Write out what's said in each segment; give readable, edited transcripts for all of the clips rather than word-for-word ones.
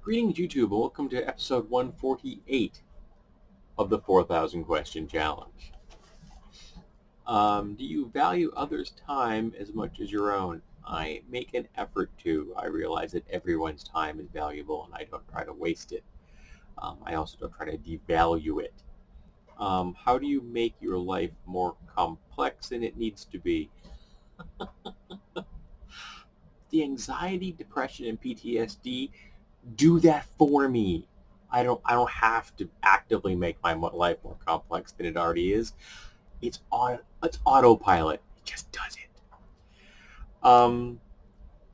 Greetings, YouTube. Welcome to episode 148 of the 4,000 Question Challenge. Do you value others' time as much as your own? I make an effort to. I realize that everyone's time is valuable and I don't try to waste it. I also don't try to devalue it. How do you make your life more complex than it needs to be? The anxiety, depression, and PTSD do that for me. I don't have to actively make my life more complex than it already is. It's autopilot. It just does it. Do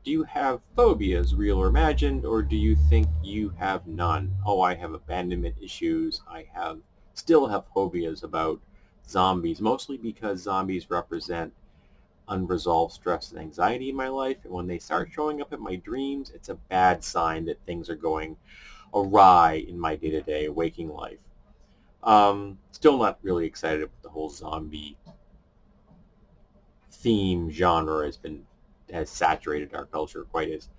you have phobias, real or imagined, or do you think you have none? Oh, I have abandonment issues. I still have phobias about zombies, mostly because zombies represent unresolved stress and anxiety in my life, and when they start showing up in my dreams, it's a bad sign that things are going awry in my day-to-day waking life. Still not really excited about the whole zombie theme genre has saturated our culture quite as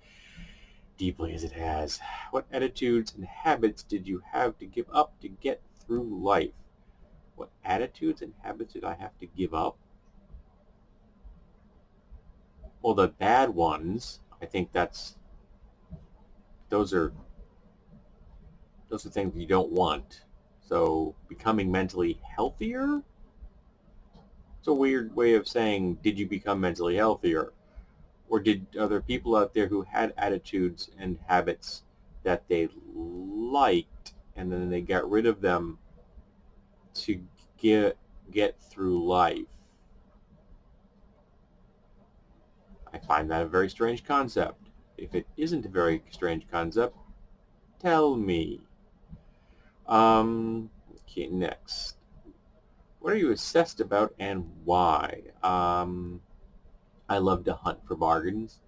deeply as it has. What attitudes and habits did you have to give up to get through life? What attitudes and habits did I have to give up? Well, the bad ones, I think those are things you don't want. So becoming mentally healthier? It's a weird way of saying, did you become mentally healthier? Or are there people out there who had attitudes and habits that they liked and then they got rid of them to get through life? I find that a very strange concept. If it isn't a very strange concept, tell me. Okay, next. What are you obsessed about and why? I love to hunt for bargains.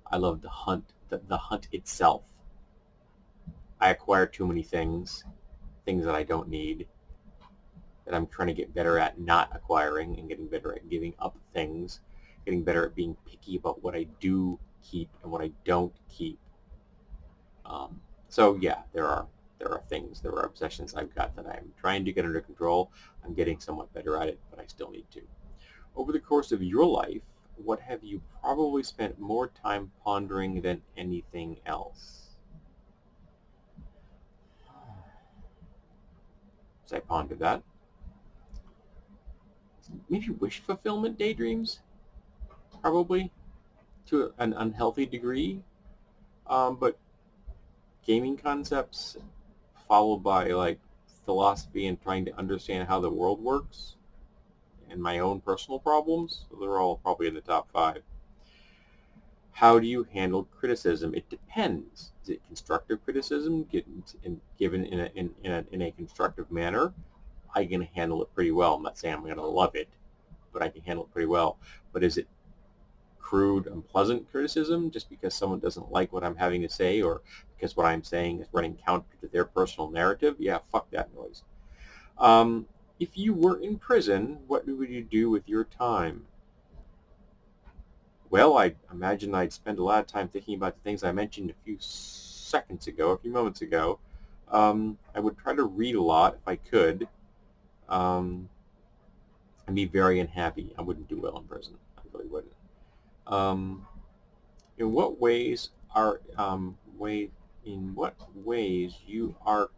I love to hunt the hunt itself. I acquire too many things that I don't need, that I'm trying to get better at not acquiring and getting better at giving up things, getting better at being picky about what I do keep and what I don't keep. So yeah, there are obsessions I've got that I'm trying to get under control. I'm getting somewhat better at it, but I still need to. Over the course of your life, what have you probably spent more time pondering than anything else? As I ponder that, maybe wish fulfillment daydreams, probably to an unhealthy degree, but gaming concepts followed by like philosophy and trying to understand how the world works and my own personal problems, so they're all probably in the top 5. How do you handle criticism? It depends. Is it constructive criticism given in a constructive manner? I can handle it pretty well. I'm not saying I'm going to love it, but I can handle it pretty well. But is it crude, unpleasant criticism just because someone doesn't like what I'm having to say or because what I'm saying is running counter to their personal narrative? Yeah, fuck that noise. If you were in prison, what would you do with your time? Well, I imagine I'd spend a lot of time thinking about the things I mentioned a few moments ago. I would try to read a lot if I could. I'd be very unhappy. I wouldn't do well in prison. I really wouldn't. Um, in what ways are in what ways you are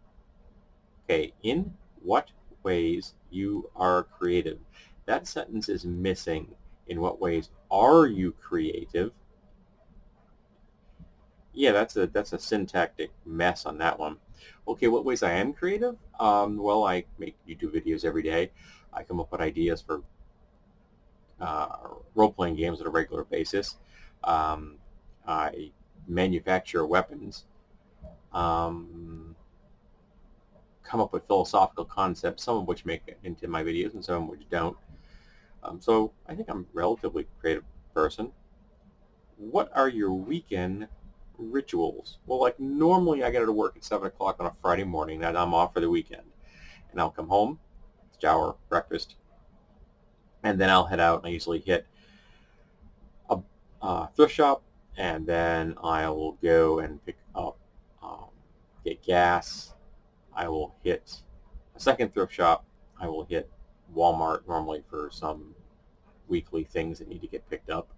okay? In what ways you are creative? That sentence is missing. In what ways are you creative? Yeah, that's a syntactic mess on that one. Okay, what ways I am creative? Well, I make YouTube videos every day. I come up with ideas for role-playing games on a regular basis. I manufacture weapons, come up with philosophical concepts, some of which make it into my videos and some of which don't. So I think I'm a relatively creative person. What are your weekend rituals? Well, like normally I get to work at 7 o'clock on a Friday morning and I'm off for the weekend. And I'll come home, shower, breakfast, and then I'll head out and I usually hit a thrift shop and then I will go and pick up gas, I will hit a second thrift shop. I will hit Walmart normally for some weekly things that need to get picked up.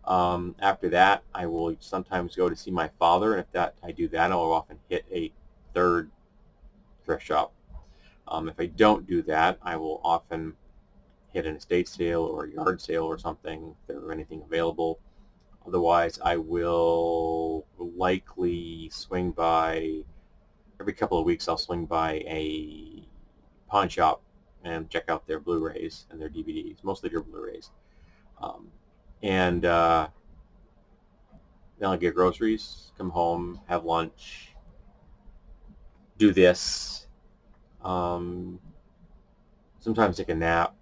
After that, I will sometimes go to see my father, and if I do that, I'll often hit a third thrift shop. If I don't do that, I will often hit an estate sale or a yard sale or something if there's anything available. Otherwise, I will likely swing by, every couple of weeks I'll swing by a pawn shop and check out their Blu-rays and their DVDs, mostly their Blu-rays. And then I'll get groceries, come home, have lunch, do this, sometimes take a nap,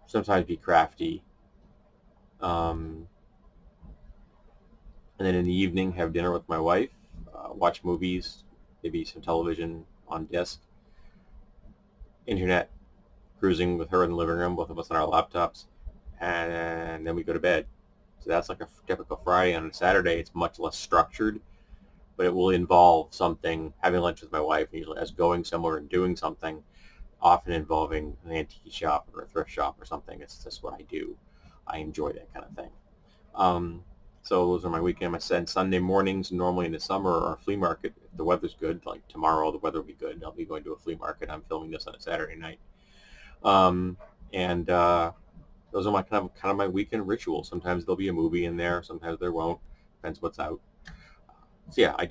sometimes be crafty, and then in the evening have dinner with my wife, watch movies, maybe some television on disc, internet, cruising with her in the living room, both of us on our laptops, and then we go to bed. So that's like a typical Friday. On a Saturday, it's much less structured, but it will involve something, having lunch with my wife, usually as going somewhere and doing something, often involving an antique shop or a thrift shop or something. It's just what I do. I enjoy that kind of thing. So those are my weekend. I said Sunday mornings, normally in the summer, are flea market. If the weather's good, like tomorrow, the weather will be good. I'll be going to a flea market. I'm filming this on a Saturday night. And those are my kind of my weekend rituals. Sometimes there'll be a movie in there. Sometimes there won't. Depends what's out. So yeah, I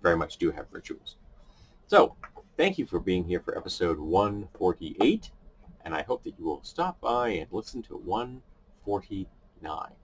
very much do have rituals. So thank you for being here for episode 148, and I hope that you will stop by and listen to 149.